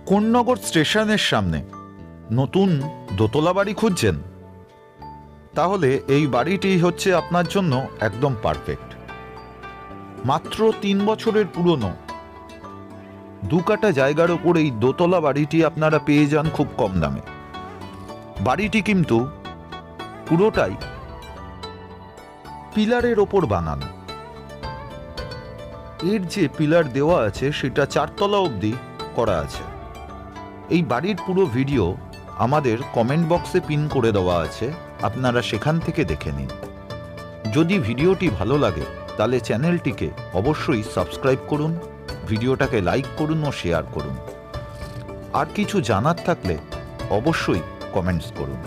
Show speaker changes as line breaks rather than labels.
কোন্নগর স্টেশনের সামনে নতুন দোতলা বাড়ি খুঁজছেন? তাহলে এই বাড়িটি হচ্ছে আপনার জন্য একদম পারফেক্ট। মাত্র 3 বছরের পুরনো 2 কাঠা জায়গার ওপর এই দোতলা বাড়িটি আপনারা পেয়ে যান খুব কম দামে। বাড়িটি কিন্তু পুরোটাই পিলারের ওপর বানানো। এর যে পিলার দেওয়া আছে সেটা 4 তলা অবধি করা আছে। এই বাড়ির পুরো ভিডিও আমাদের কমেন্ট বক্সে পিন করে দেওয়া আছে, আপনারা সেখান থেকে দেখে নিন। যদি ভিডিওটি ভালো লাগে তাহলে চ্যানেলটিকে অবশ্যই সাবস্ক্রাইব করুন, ভিডিওটাকে লাইক করুন ও শেয়ার করুন। আর কিছু জানার থাকলে অবশ্যই কমেন্টস করুন।